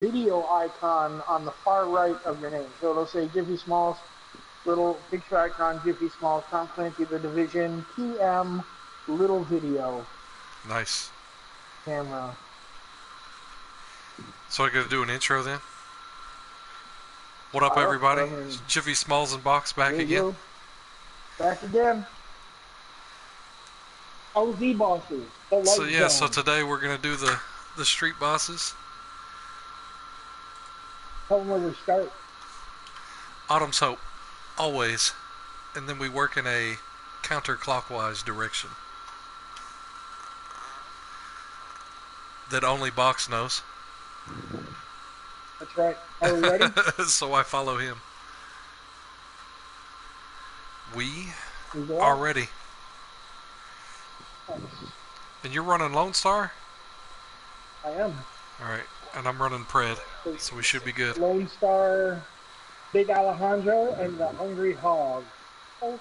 video icon on the far right of your name. So it'll say Jiffy Smalls, little picture icon, Jiffy Smalls, Tom Clancy, The Division, PM, little video Nice. camera. So I gotta do an intro then? What up, I don't, but everybody? I mean, Jiffy Smalls and Boxx back there you again. go. Back again. OZ bosses, the So light yeah, so zone. today we're gonna do the street bosses. Tell them where to start. Autumn's Hope, always, and then we work in a counterclockwise direction that only Boxx knows. That's right. Are we ready? So I follow him. We We go are out. ready. Nice. And you're running Lone Star? I am. Alright, and I'm running Pred, so we should be good. Lone Star, Big Alejandro, and the Hungry Hog. Oh.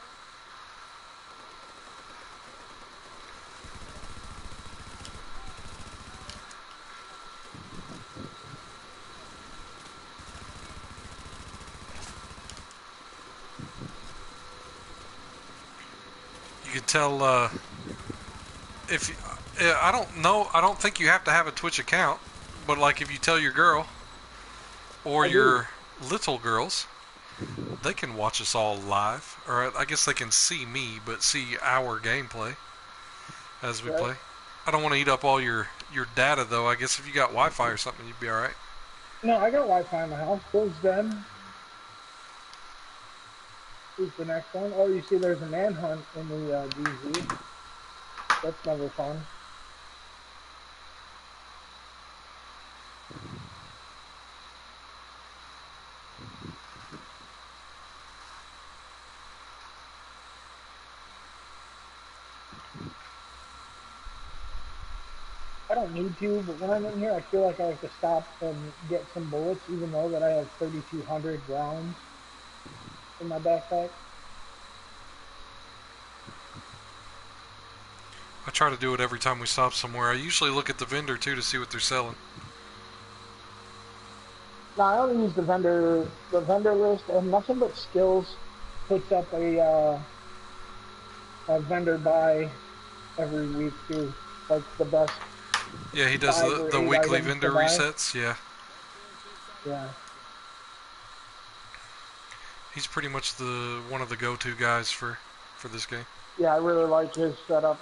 You can tell if I don't know. I don't think you have to have a Twitch account, but like if you tell your girl or your little girls, they can watch us all live. Or I guess they can see me, but see our gameplay as we play. I don't want to eat up all your data though. I guess if you got Wi-Fi or something, you'd be all right. No, I got Wi-Fi in the house. Who's them? Who's the next one? Oh, you see there's a manhunt in the DZ. That's never fun. I don't need to, but when I'm in here, I feel like I have to stop and get some bullets, even though that I have 3,200 rounds in my backpack. I try to do it every time we stop somewhere. I usually look at the vendor too to see what they're selling. No, I only use the vendor list, and nothing but skills puts up a vendor buy every week too, like the best. Yeah, he does the weekly vendor resets. Yeah. Yeah. He's pretty much the one of the go-to guys for this game. Yeah, I really like his setups.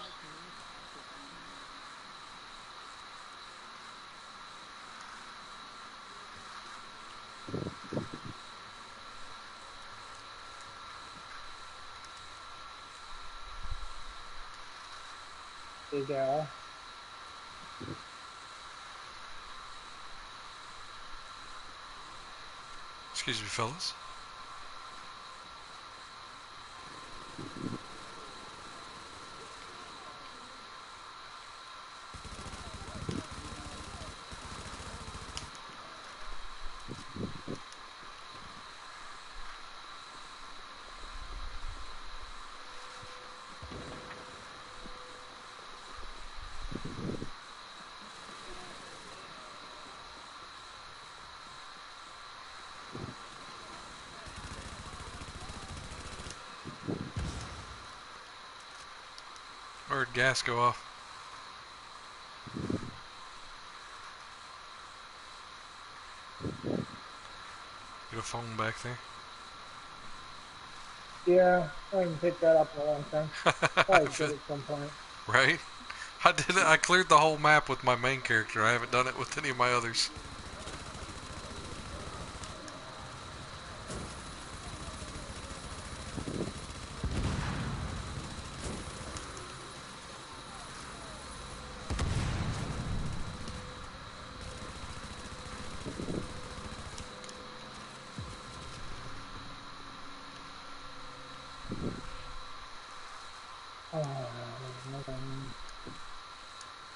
Big Al. Excuse me, fellas. Or gas go off. Get a phone back there. Yeah, I haven't picked that up in a long time. Probably should at some point. Right? I did it. I cleared the whole map with my main character. I haven't done it with any of my others.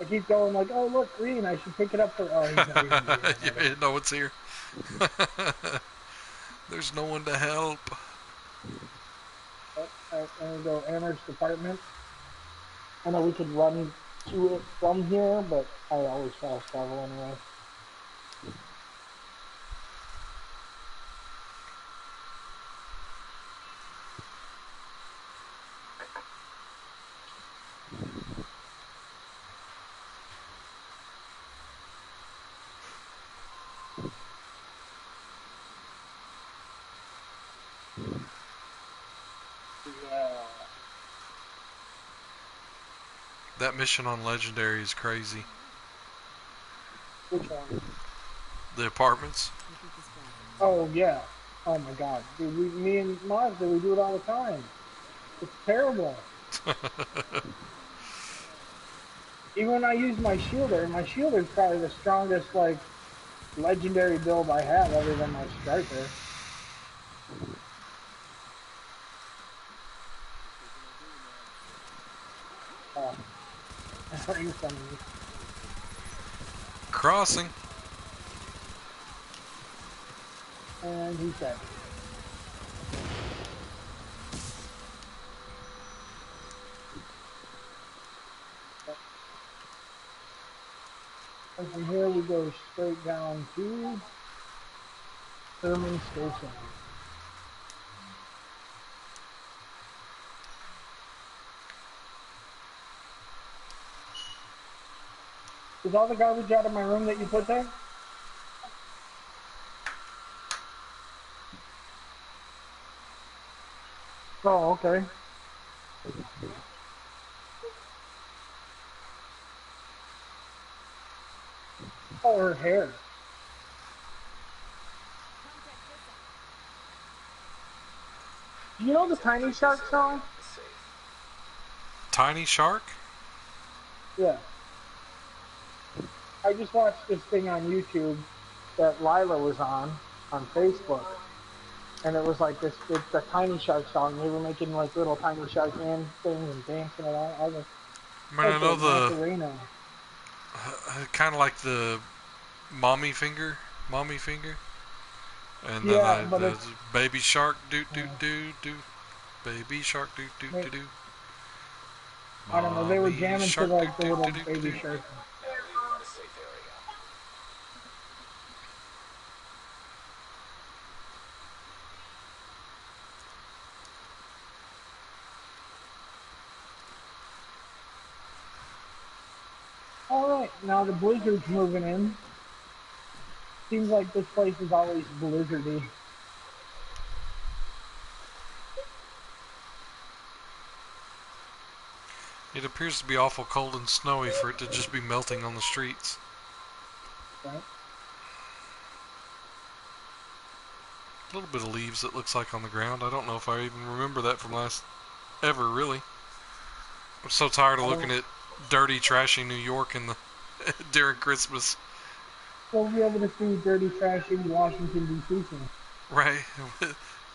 I keep going like, oh look, green. I should pick it up for. Oh, he's not even here. Yeah, no one's here. There's no one to help. I'm gonna go Amherst department. I know we could run to it from here, but I always fast travel anyway. Yeah. That mission on Legendary is crazy. Which one? The apartments. Oh yeah. Oh my god, dude. Me and Mazda, we do it all the time. It's terrible. Even when I use my shielder is probably the strongest like legendary build I have, other than my striker. Oh, right in front of me. Crossing. And he said, and from here we go straight down to Sherman Station. Is all the garbage out of my room that you put there? Oh, okay. Oh, her hair. Do you know the Tiny Shark song? Tiny Shark? Yeah. I just watched this thing on YouTube that Lila was on Facebook. And it was like it's a Tiny Shark song. They were making like little Tiny Shark hand things and dancing around. I was like, I mean, I know okay, the Macarena. kind of like the mommy finger, and then Yeah, but the it's, baby shark, do do do do, baby shark, do do do do, I don't know. They were mommy jamming to shark, do like the do little do do baby do. shark. All right, now the blizzard's moving in. Seems like this place is always blizzardy. It appears to be awful cold and snowy for it to just be melting on the streets. Right? A little bit of leaves, it looks like, on the ground. I don't know if I even remember that from last ever, really. I'm so tired of looking at dirty, trashy New York in the during Christmas. We'll be able to see dirty, trashy Washington, D.C. soon. Right?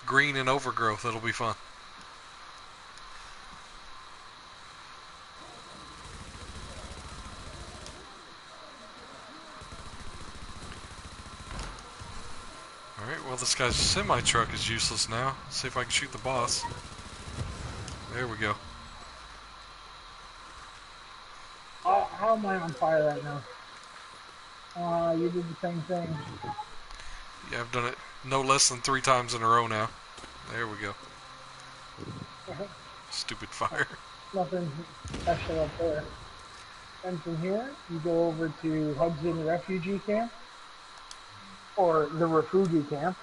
Green and overgrowth, it'll be fun. Alright, well, this guy's semi-truck is useless now. Let's see if I can shoot the boss. There we go. How am I on fire right now? You did the same thing. Yeah, I've done it no less than 3 times in a row now. There we go. Stupid fire. Nothing special up there. And from here, you go over to Hudson Refugee Camp, or the Refugee Camp.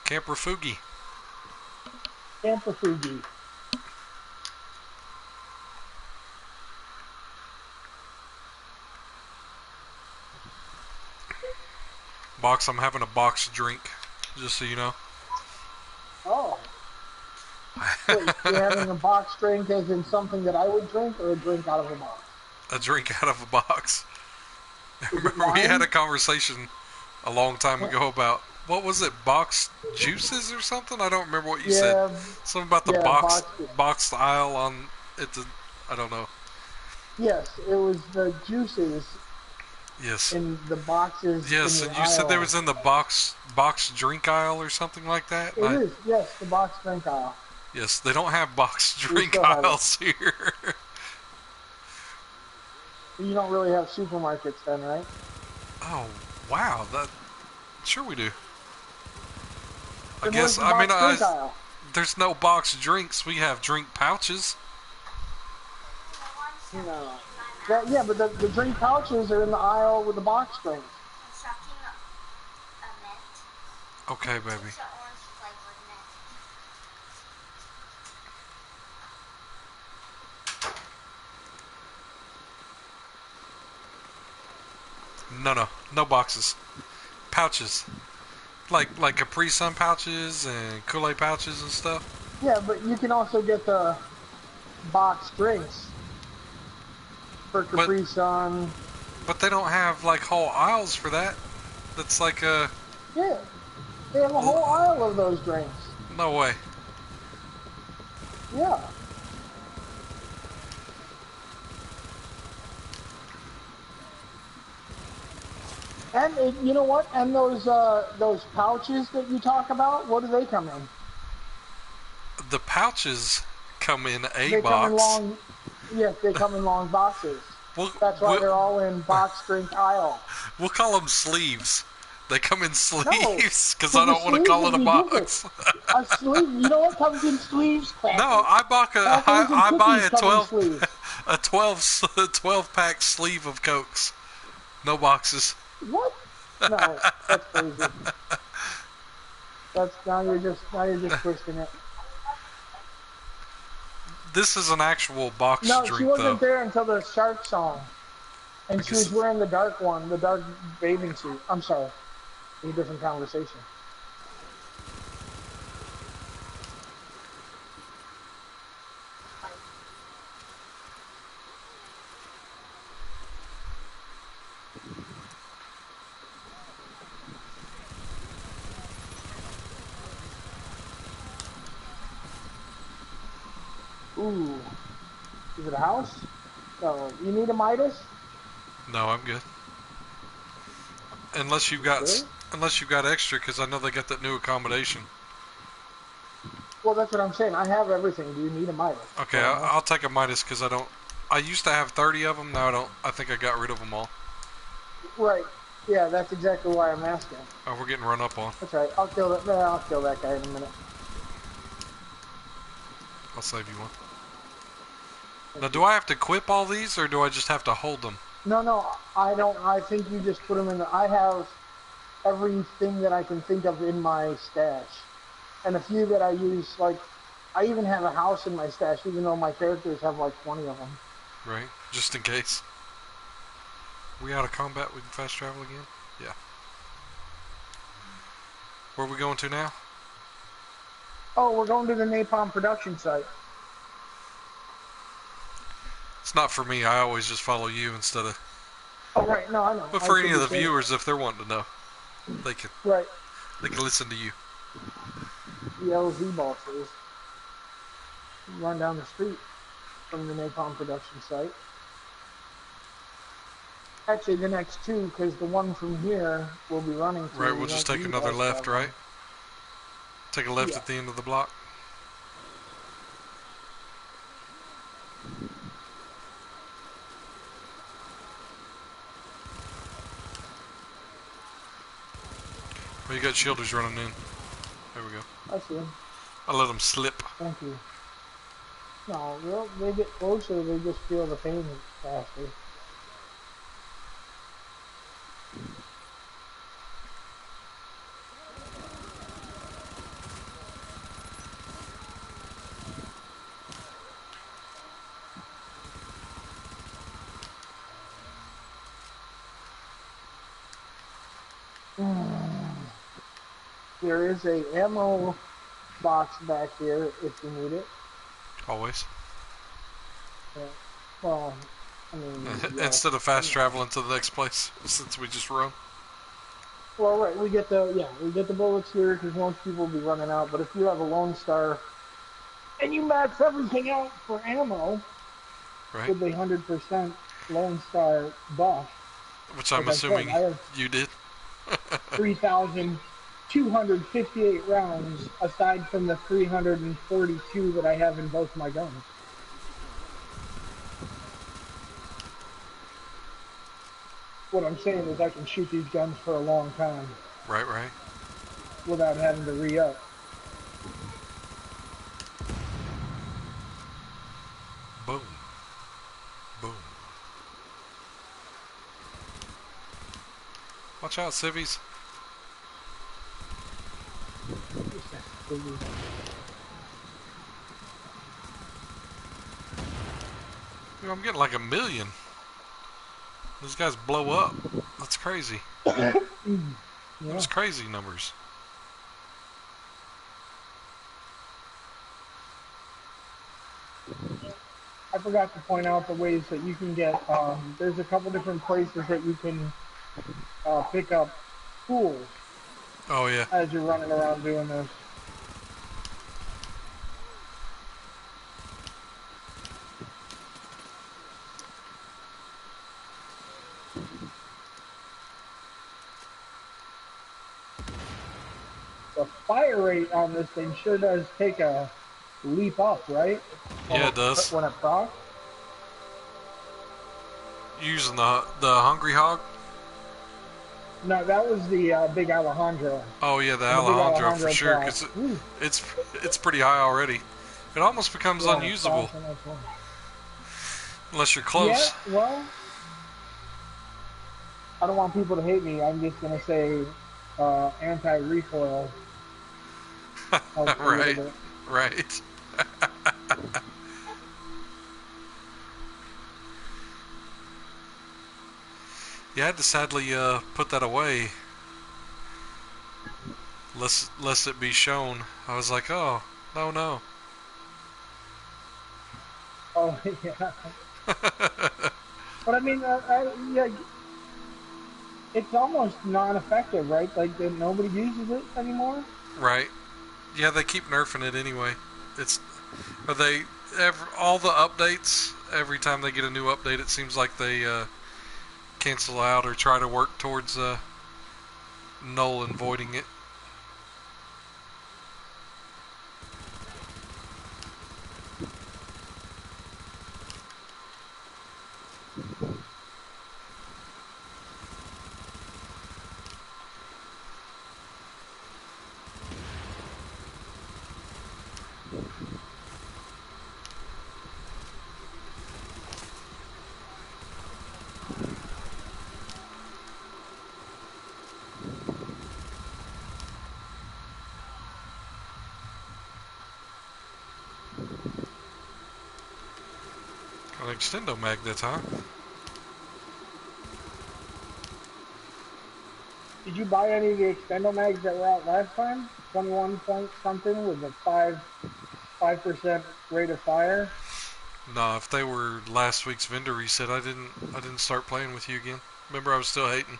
Camp Refugi. Camp Refugee. Boxx, I'm having a Boxx drink, just so you know. Oh. Wait, you're having a box drink as in something that I would drink, or a drink out of a box? A drink out of a box. Is it Remember, we had wine? a conversation a long time ago about, what was it, Boxx juices or something? I don't remember what you said. Something about the yeah, boxed aisle on at the, I don't know. Yes, it was the juices Yes. in the boxes Yes, in your and you said there aisle. was in the box drink aisle or something like that. It is, yes, the box drink aisle. Yes, they don't have box We drink still have it. aisles here. You don't really have supermarkets then, right? Oh, wow. That sure we do. I Then guess where's the box drink I aisle? there's no box drinks. We have drink pouches. No. Yeah, but the drink pouches are in the aisle with the box drinks. Okay, baby. No boxes. Pouches. Like Capri Sun pouches and Kool-Aid pouches and stuff. Yeah, but you can also get the box drinks for But Capri Sun. but they don't have like whole aisles for that. That's like a Yeah, they have a whole aisle of those drinks. no way. Yeah. And you know what? And those pouches that you talk about, what do they come in? The pouches come in a They come in box. long. Yes, they come in long boxes. We'll, That's why we'll, they're all in box drink aisle. we'll call them sleeves. They come in No, sleeves because I because a don't want to sleeve call is it a ridiculous. box. A sleeve, you know what comes in sleeves? No, Crackers. Crackers and I buy cookies a come in 12 sleeves. a 12 pack sleeve of Cokes. No boxes. What? No, that's crazy. That's now you're just twisting it. This is an actual box No, she drink though. wasn't there until the shark song, I and she guess was it's, wearing the dark one, the dark bathing suit. I'm sorry, a different conversation. Ooh, is it a house? No, you need a Midas? no, I'm good. Unless you've You got sure? extra, because I know they got that new accommodation. Well, that's what I'm saying. I have everything. Do you need a Midas? Okay, So I'm I'll asking. take a Midas because I don't. I used to have 30 of them. Now I don't. I think I got rid of them all. Right. Yeah, that's exactly why I'm asking. Oh, we're getting run up on. That's right. I'll kill that. I'll kill that guy in a minute. I'll save you one. Now, Thank do you. I have to equip all these, or do I just have to hold them? No, no, I don't. I think you just put them in. I have everything that I can think of in my stash, and a few that I use. Like, I even have a house in my stash, even though my characters have like 20 of them. Right, just in case. We out of combat? We can fast travel again? Yeah. Where are we going to now? Oh, we're going to the Napalm production site. It's not for me. I always just follow you instead of. Oh, right. No, I know. But I for any should of be the saying viewers, if they're wanting to know, they can right. listen to you. The LZ bosses run down the street from the Napalm production site. Actually, the next two, because the one from here will be running to. Right, We we'll just won't take be another fast left, right? traveling. Take a left Yeah. at the end of the block. Well, you got shielders running in. There we go. I see them. I let them slip. Thank you. No, they get closer, they just feel the pain faster. There is a ammo box back here if you need it. Always. Yeah. Well, I mean, Instead yes of and fast no. traveling to the next place, since we just run. Well, right, we get the bullets here because most people will be running out. But if you have a Lone Star and you max everything out for ammo Right? with a 100% Lone Star buff, Which like I'm I said, assuming I have you did. 3,258 rounds aside from the 342 that I have in both my guns. What I'm saying is I can shoot these guns for a long time Right, right. without having to re-up. Boom. Boom. Watch out, civvies. You know, I'm getting like 1,000,000. These guys blow up. That's crazy. Yeah. Those crazy numbers. I forgot to point out the ways that you can get. There's a couple different places that you can pick up tools Oh yeah. as you're running around doing this. The fire rate on this thing sure does take a leap up, right? Yeah, it does. When it procs. Using the Hungry Hog. No, that was the Big Alejandro. Oh yeah, the And the Big Alejandro for sure, proc. because it's pretty high already. It almost becomes unusable unless you're close. Yeah, well, I don't want people to hate me. I'm just gonna say anti-recoil. Right, right. Yeah, I had to sadly put that away, lest it be shown. I was like, oh, no. Oh yeah. But I mean, yeah, it's almost non-effective, right? Like nobody uses it anymore. Right. Yeah, they keep nerfing it anyway. All the updates, every time they get a new update, it seems like they cancel out or try to work towards null and voiding it. Got an extendo mag that time. Did you buy any of the extendo mags that were out last time? 21 point something with a 5% rate of fire. Nah, if they were last week's vendor reset, I didn't start playing with you again. Remember, I was still hating.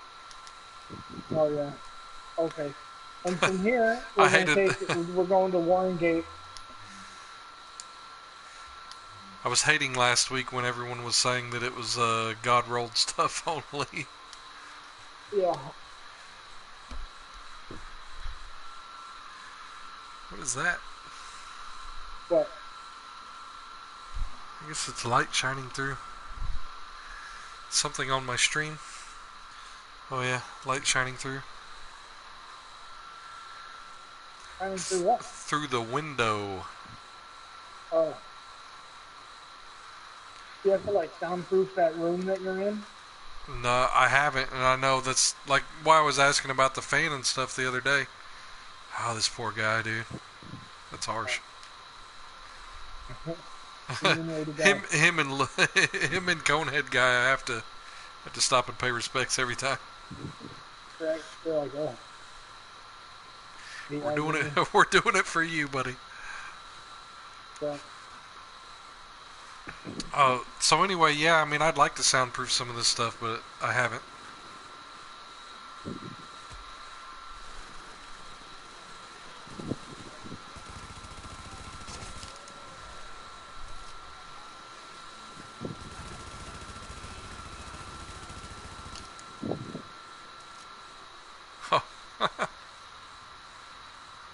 Oh yeah. Okay. And from here, I we're going to Warrengate. I was hating last week when everyone was saying that it was God rolled stuff only. Yeah. What is that? What? I guess it's light shining through. Something on my stream. Oh yeah, light shining through. Shining through what? Through the window. Oh. You have to like soundproof that room that you're in? No, I haven't, and I know that's like why I was asking about the fan and stuff the other day. Oh, this poor guy, dude. That's harsh. him and Conehead guy. I have to stop and pay respects every time. Right? They're like, oh. We're doing it. We're doing it for you, buddy. Yeah. So anyway, yeah. I mean, I'd like to soundproof some of this stuff, but I haven't.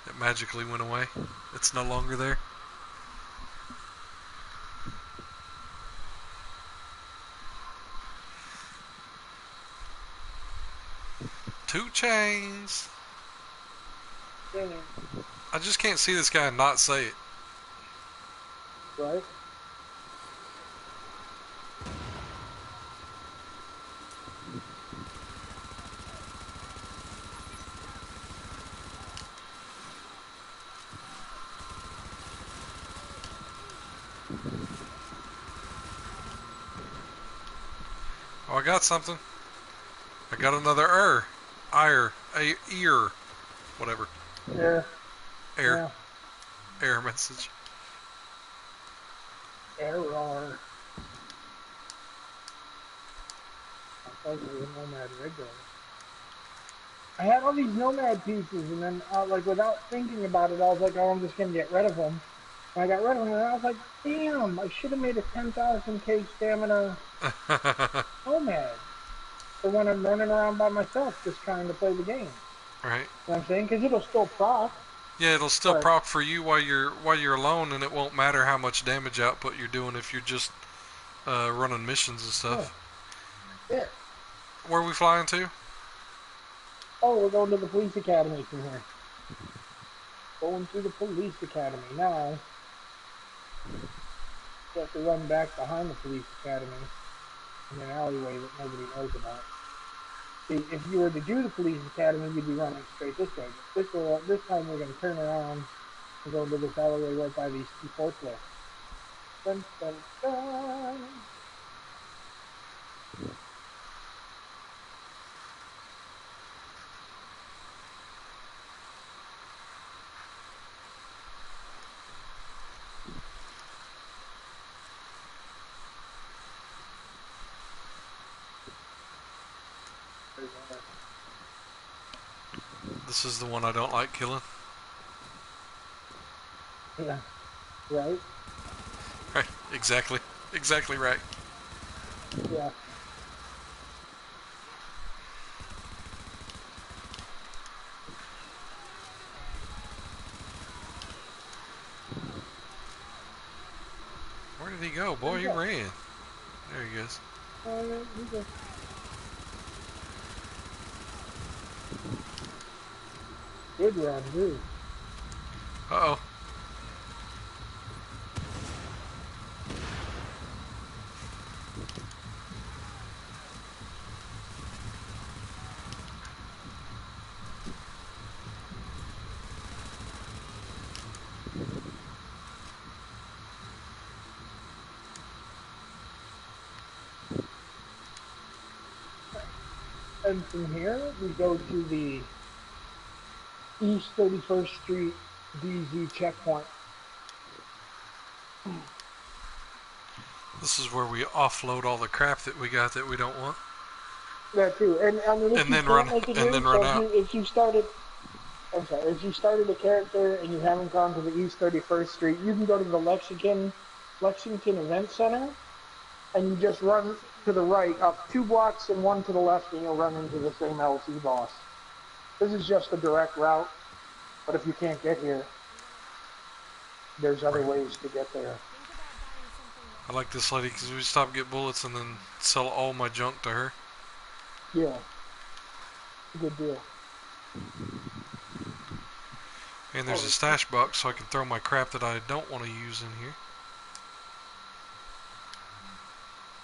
It magically went away. It's no longer there. Two chains. I just can't see this guy and not say it. Right? I got something. I got another ear, whatever. Yeah. Air. Yeah. Error message. Error. Nomad regular. I had all these Nomad pieces, and then, like, without thinking about it, I was like, oh, I'm just going to get rid of them. And I got rid of them, and I was like, damn, I should have made a 10,000k stamina Nomad for when I'm running around by myself just trying to play the game. Right. You know what I'm saying? Because it'll still proc. Yeah, it'll still But proc for you while you're alone, and it won't matter how much damage output you're doing if you're just running missions and stuff. yeah. Where are we flying to? Oh, we're going to the police academy from here. Going to the police academy now. You have to run back behind the police academy in an alleyway that nobody knows about. See, if you were to do the police academy, you'd be running straight this way. But this time we're going to turn around and go into this alleyway right by these two forklifts. Dun, dun, dun. This is the one I don't like killing. Yeah, right? Right. Exactly. Exactly right. Yeah. Where did he go? Boy, he ran. There he goes. He just... Good run, too. Uh-oh. And from here, we go to the East 31st Street DZ checkpoint. This is where we offload all the crap that we got that we don't want. That too. And I mean, if And you then can't run make it and here, then so run out. if you started, I'm sorry, if you started a character and you haven't gone to the East 31st Street, you can go to the Lexington Event Center, and you just run to the right, up 2 blocks and 1 to the left, and you'll run into the same LC boss. This is just a direct route, but if you can't get here, there's other ways to get there. I like this lady because we stop, get bullets, and then sell all my junk to her. Yeah. Good deal. And there's a stash box so I can throw my crap that I don't want to use in here.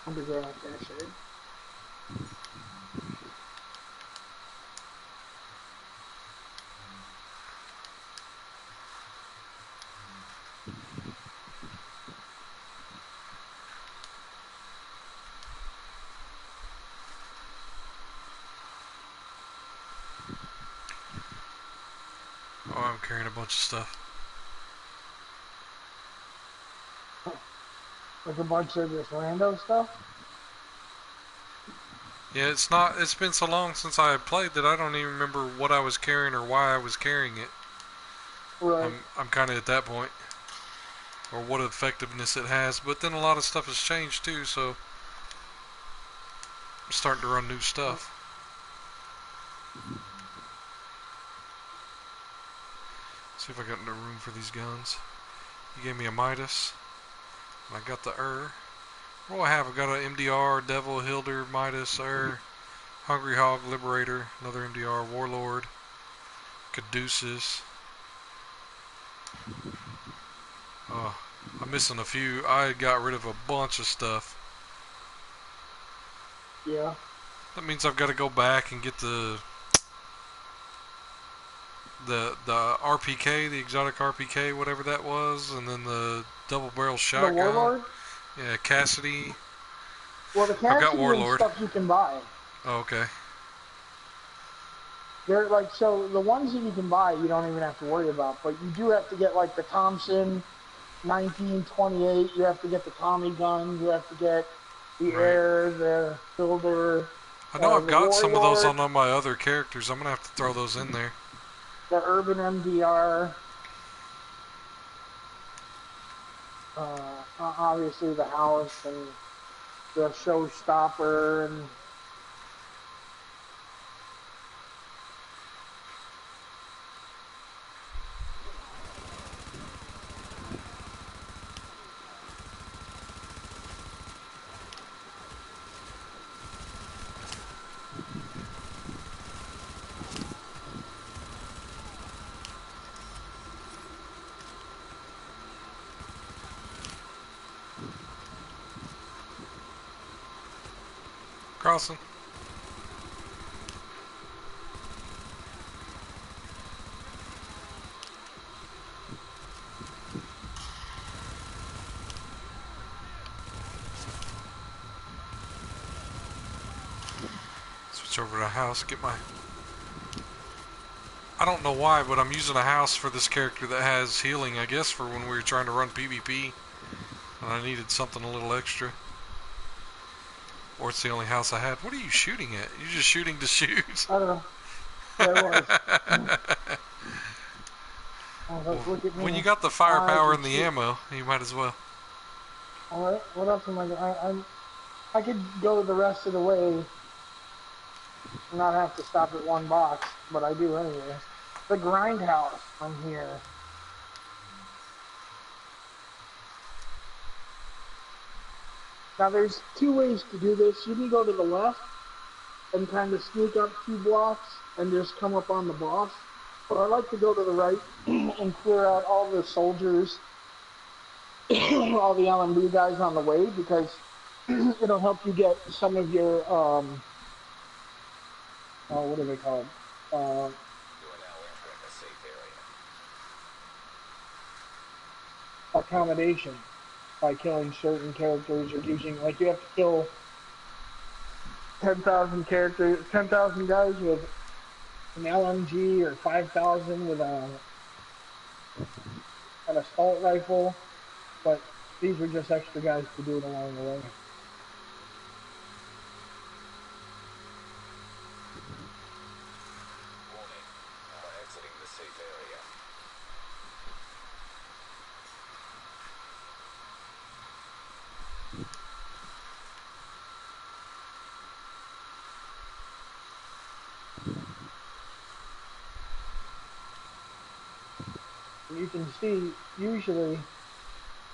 Underground cache. Oh, I'm carrying a bunch of stuff. Like a bunch of this random stuff? Yeah, it's been so long since I played that I don't even remember what I was carrying or why I was carrying it. Right. I'm kind of at that point. Or what effectiveness it has. But then a lot of stuff has changed too, so I'm starting to run new stuff. See if I got enough room for these guns. You gave me a Midas. And I got the What do I have? I got an MDR, Devil, Hilder, Midas, Hungry Hog, Liberator, another MDR, Warlord, Caduceus. Oh, I'm missing a few. I got rid of a bunch of stuff. Yeah. That means I've got to go back and get the RPK, the exotic RPK, whatever that was, and then the double barrel shotgun. The Warlord? Yeah, Cassidy. Well, the I've got currency and Warlord. stuff you can buy. Oh, okay. They're like, so the ones that you can buy, you don't even have to worry about. But you do have to get like the Thompson 1928. You have to get the Tommy gun. You have to get the Right. Air, the Builder, I know I've the got some of those Warlord, on my other characters. I'm gonna have to throw those in there. the Urban MDR. Obviously the House and the Showstopper and Crossing. Switch over to house. Get my. I don't know why, but I'm using a house for this character that has healing. I guess for when we were trying to run PvP, and I needed something a little extra. Or it's the only house I had. What are you shooting at? You're just shooting to shoot. I don't know. There it was. Oh, look at me. When you got the I firepower can and the shoot. ammo, you might as well. All right. What else am I? I could go the rest of the way and not have to stop at one box, but I do anyway. The Grindhouse. I'm here. Now there's two ways to do this. You can go to the left and kind of sneak up 2 blocks and just come up on the boss. But I like to go to the right and clear out all the soldiers, all the LMB guys on the way, because it'll help you get some of your what are they called? Accommodation by killing certain characters or using, like, you have to kill 10,000 characters, 10,000 guys with an LMG or 5,000 with an assault rifle, but these are just extra guys to do it along the way. And you can see, usually,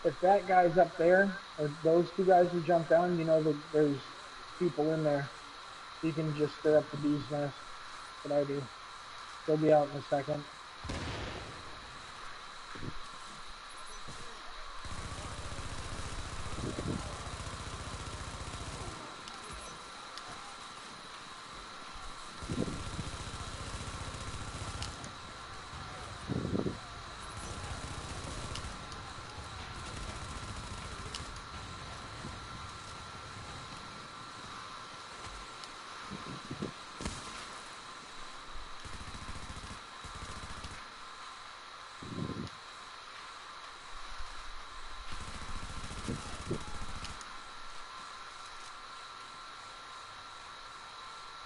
if that guy's up there, or those two guys who jump down, you know that there's people in there. You can just stir up the bee's nest. That's what I do. They'll be out in a second.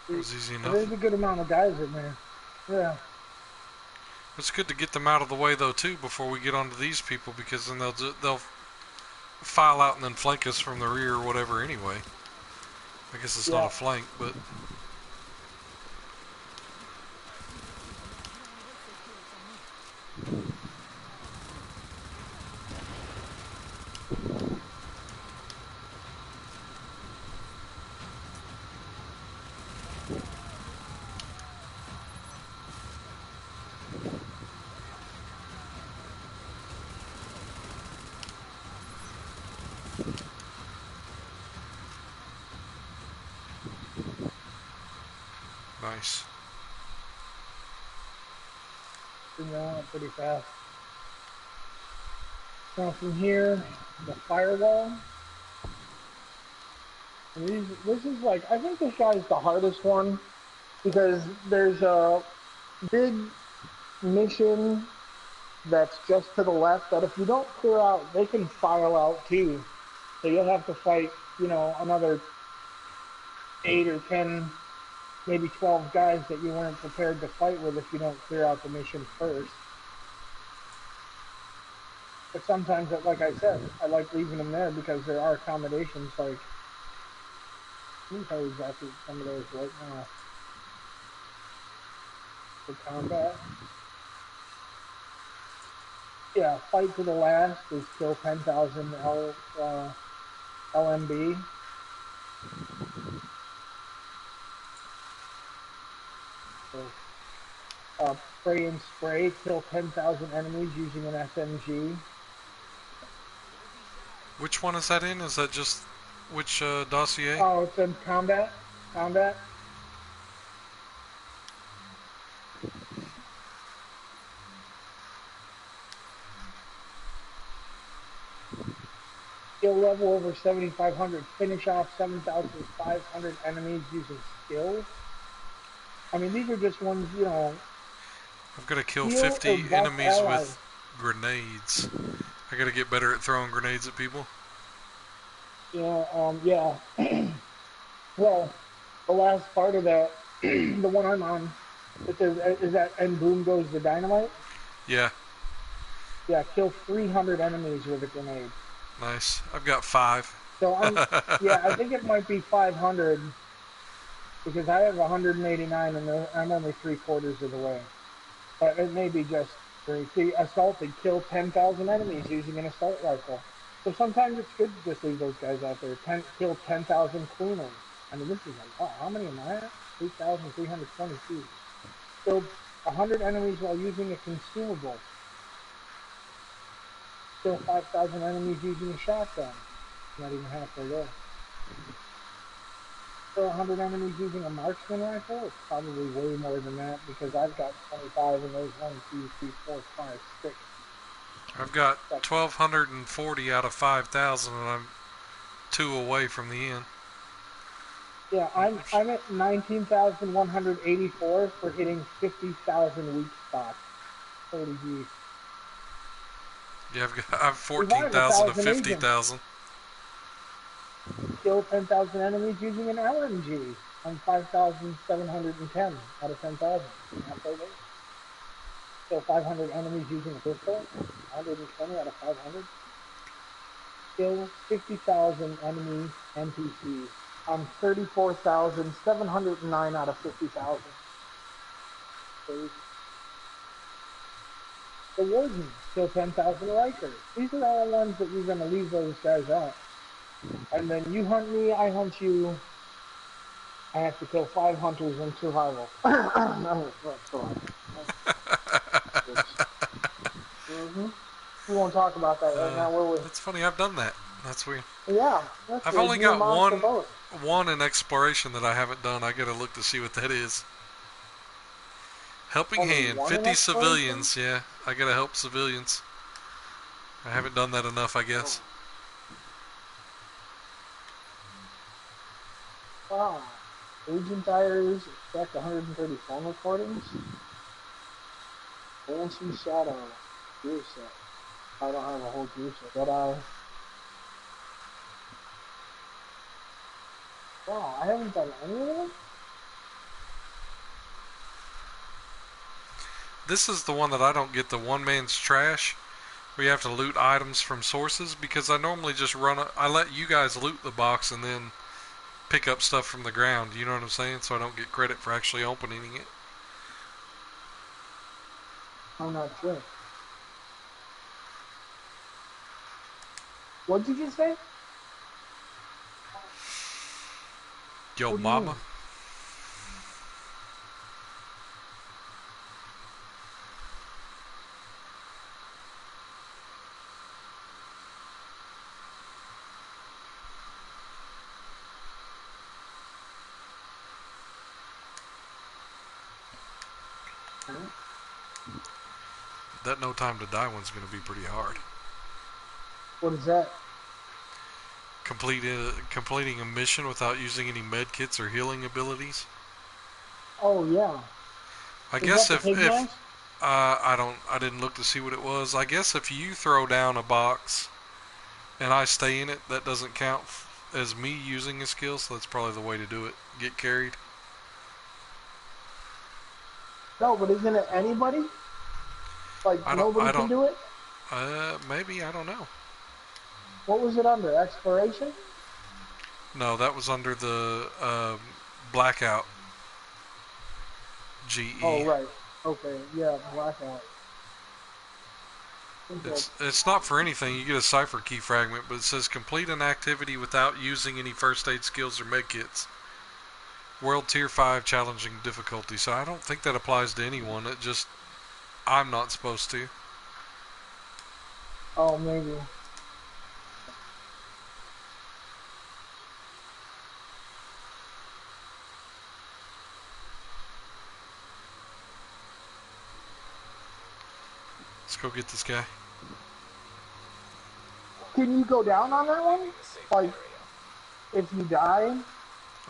That was easy enough. There's a good amount of guys in there. Yeah. It's good to get them out of the way though too before we get onto these people, because then they'll file out and then flank us from the rear or whatever anyway. I guess it's not a flank, but nice. Bring that out pretty fast. Now from here, the firewall. And this is like, I think this guy's the hardest one because there's a big mission that's just to the left that if you don't clear out, they can file out too. So you'll have to fight, another 8 or 10, maybe 12 guys that you weren't prepared to fight with if you don't clear out the mission first. But sometimes, like I said, I like leaving them there because there are accommodations. Like, let me tell you exactly some of those right now for combat. Yeah, fight to the last is kill 10,000 LMB. So, pray and spray, kill 10,000 enemies using an SMG. Which one is that in? Is that just which dossier? Oh, it's in combat. Combat. Skill level over 7,500. Finish off 7,500 enemies using skills. I mean, these are just ones, I've got to kill heal or 50 buff enemies allies. with grenades. I got to get better at throwing grenades at people. Yeah. Well, the last part of that, the one I'm on, it says, is that, and boom goes the dynamite? Yeah, Yeah, kill 300 enemies with a grenade. nice. I've got 5. So yeah, I think it might be 500 because I have 189 and I'm only 3/4 of the way. But it may be just three. See, assaulted, kill 10,000 enemies using an assault rifle. So sometimes it's good to just leave those guys out there. Kill 10,000 cleaners. I mean, this is a lot. How many am I at? 8,322. Killed 100 enemies while using a consumable. Kill 5,000 enemies using a shotgun. Not even halfway there. Kill 100 enemies using a marksman rifle. It's probably way more than that because I've got 25 and there's 1, 2, 3, 4, 5, 6. I've got 1,240 out of 5,000, and I'm 2 away from the end. Yeah, I'm at 19,184 for hitting 50,000 weak spots. Holy geez. Yeah, I have Revive 14,000 of 1,000 agents. 50,000. Kill 10,000 enemies using an LMG. I'm 5,710 out of 10,000. Halfway there. Kill 500 enemies using a pistol. 120 out of 500. Kill 50,000 enemy NPCs. I'm 34,709 out of 50,000. The Warden, kill 10,000 Rikers. These are all ones that you're going to leave those guys out. And then you hunt me, I hunt you. I have to kill 5 hunters in survival. Survival. Mm-hmm. We won't talk about that right now, will we? That's funny. I've done that. That's weird. Yeah, that's I've weird. only Me and got Monster both. one in exploration that I haven't done. I got to look to see what that is. Helping Only hand, one in 50 exploration? civilians. Yeah, I got to help civilians. I haven't done that enough, I guess. Wow. Agent diaries, extract 130 phone recordings. Banshee Shadow. Gear set. I don't have a whole gear set. Jedi. Wow, I haven't done any of them? This is the one that I don't get, the one man's trash, where you have to loot items from sources, because I normally just I let you guys loot the box and then pick up stuff from the ground, you know what I'm saying? So I don't get credit for actually opening it. I'm not sure. What did you just say? Yo, What do you mama. mean? Huh? That No Time to Die one's going to be pretty hard. What is that? completing a mission without using any med kits or healing abilities. Oh yeah. I Is guess that the pig if mask? I didn't look to see what it was. I guess if you throw down a box and I stay in it, that doesn't count as me using a skill. So that's probably the way to do it. Get carried. No, but isn't it anybody? Like I nobody can don't. do it? Maybe I don't know. What was it under? Exploration? No, that was under the blackout Oh GE. right. Okay. Yeah, blackout. I think that's It's not for anything. You get a cipher key fragment, but it says complete an activity without using any first aid skills or med kits. World Tier 5 challenging difficulty. So I don't think that applies to anyone. It just I'm not supposed to. oh maybe. Let's go get this guy. Can you go down on that one? Like if you die?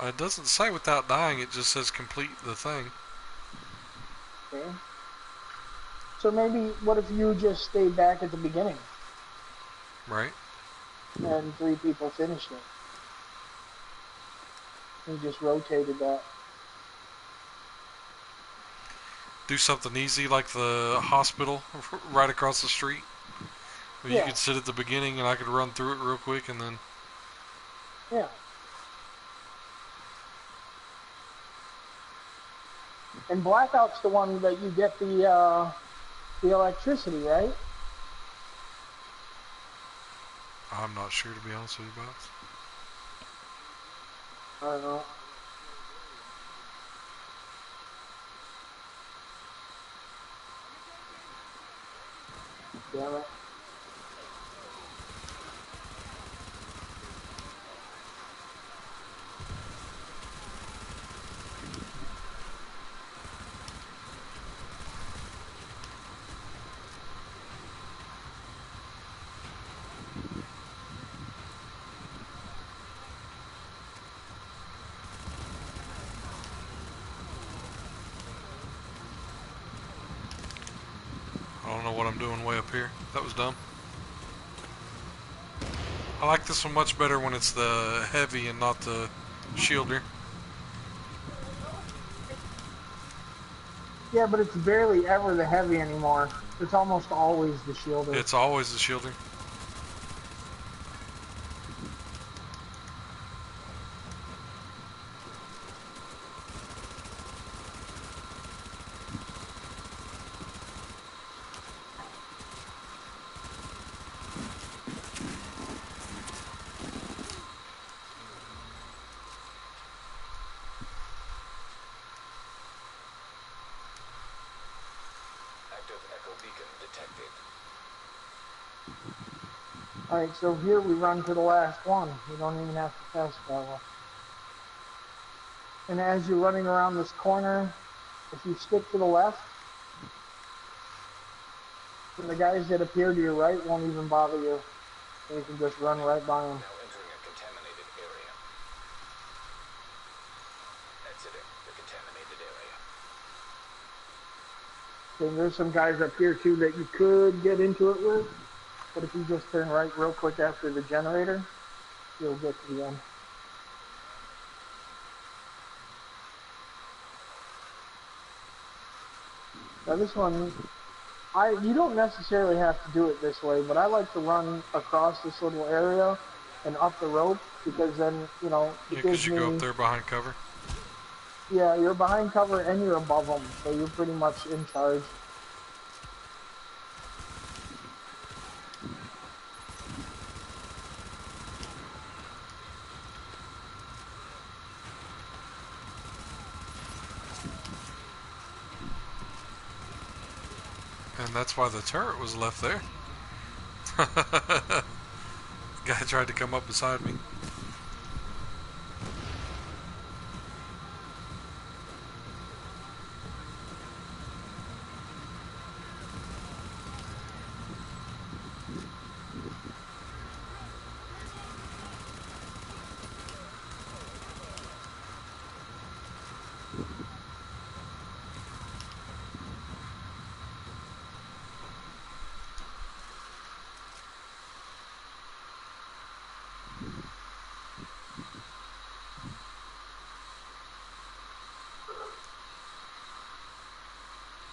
It doesn't say without dying. It just says complete the thing. Okay. So maybe what if you just stayed back at the beginning Right? and 3 people finished it? You just rotated that. Do something easy like the hospital right across the street. Where you Yeah, could sit at the beginning and I could run through it real quick and then. yeah. And blackout's the one that you get the electricity, right? I'm not sure to be honest with you, Box. I don't know. Damn it. I don't know what I'm doing way up here. That was dumb. I like this one much better when it's the heavy and not the shielder. Yeah, but it's barely ever the heavy anymore. It's almost always the shielder. It's always the shielder. Alright, so here we run to the last one. We don't even have to fast travel. And as you're running around this corner, if you stick to the left, then the guys that appear to your right won't even bother you. So you can just run right by them. Now entering a contaminated area. Exiting the contaminated area. And there's some guys up here too that you could get into it with. But if you just turn right real quick after the generator, you'll get to the end. Now this one, you don't necessarily have to do it this way, but I like to run across this little area and up the rope because then, you know, Yeah, it because gives you go me, up there behind cover. yeah, you're behind cover and you're above them, so you're pretty much in charge. And that's why the turret was left there. Guy tried to come up beside me.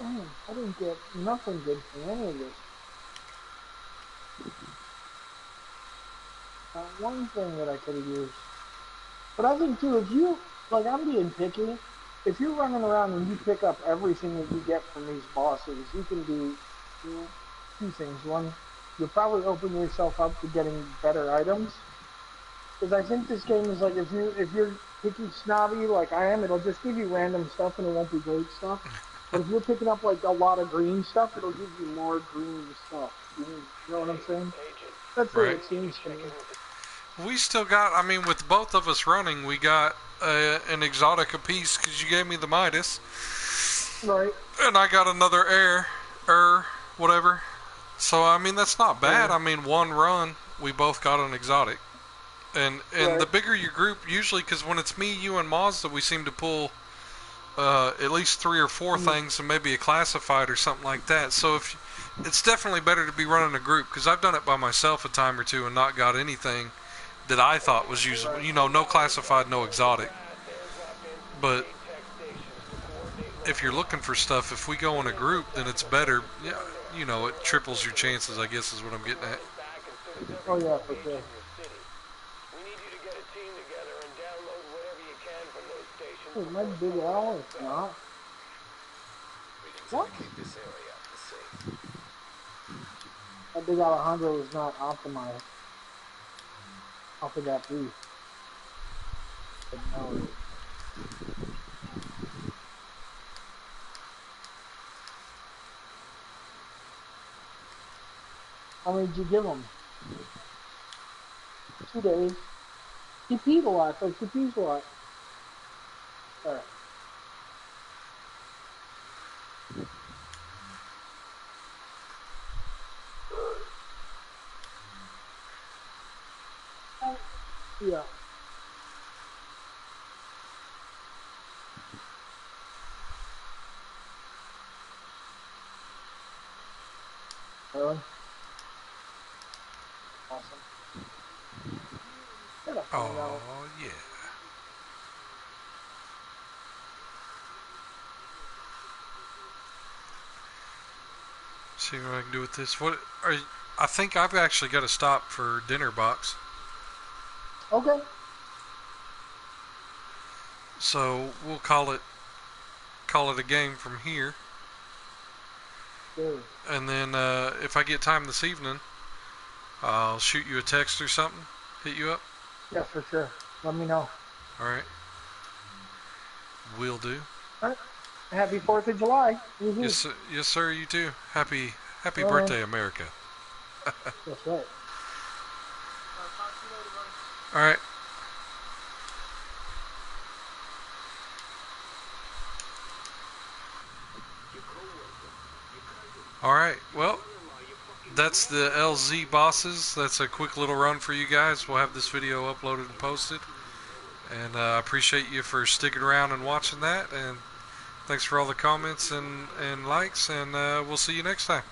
Damn, I didn't get nothing good from any of this. Not one thing that I could have used. But I think too, if you, like, I'm being picky, if you're running around and you pick up everything that you get from these bosses, you can do two things. One, you'll probably open yourself up to getting better items. Because I think this game is like, if you're picky snobby like I am, it'll just give you random stuff and it won't be great stuff. But if you're picking up like a lot of green stuff, it'll give you more green stuff. You know what I'm saying? That's the way Right. it seems to me. We still got, I mean, with both of us running, we got an exotic apiece because you gave me the Midas. Right. And I got another whatever. So, I mean, that's not bad. Yeah. I mean, one run, we both got an exotic. And Right. the bigger your group, usually, because when it's me, you, and Mazda, we seem to pull at least 3 or 4 things and maybe a classified or something like that. So if it's definitely better to be running a group, because I've done it by myself a time or two and not got anything that I thought was usable. You know, no classified, no exotic. But if you're looking for stuff, if we go in a group, then it's better. Yeah, you know, it triples your chances, I guess is what I'm getting at. Oh yeah, for sure. Hey, my big L is not. Readings What? indicate this area is safe. My big Alejandro is not optimized off of that beef. But no. How many did you give him? 2 days. He peed a lot, so he pees a lot. Alright. Yeah. Really? Awesome. Gotta find out. Oh, yeah. See what I can do with this. What are you, I think I've actually got to stop for dinner, Box. Okay. So we'll call it a game from here. Good. And then if I get time this evening, I'll shoot you a text or something. Hit you up. Yeah, for sure. Let me know. All right. Will do. Alright. Happy 4th of July. Woohoo. Yes, sir. You too. Happy Well, birthday, America. That's right. All right. All right. Well, that's the LZ bosses. That's a quick little run for you guys. We'll have this video uploaded and posted. And I appreciate you for sticking around and watching that. And thanks for all the comments and likes. And we'll see you next time.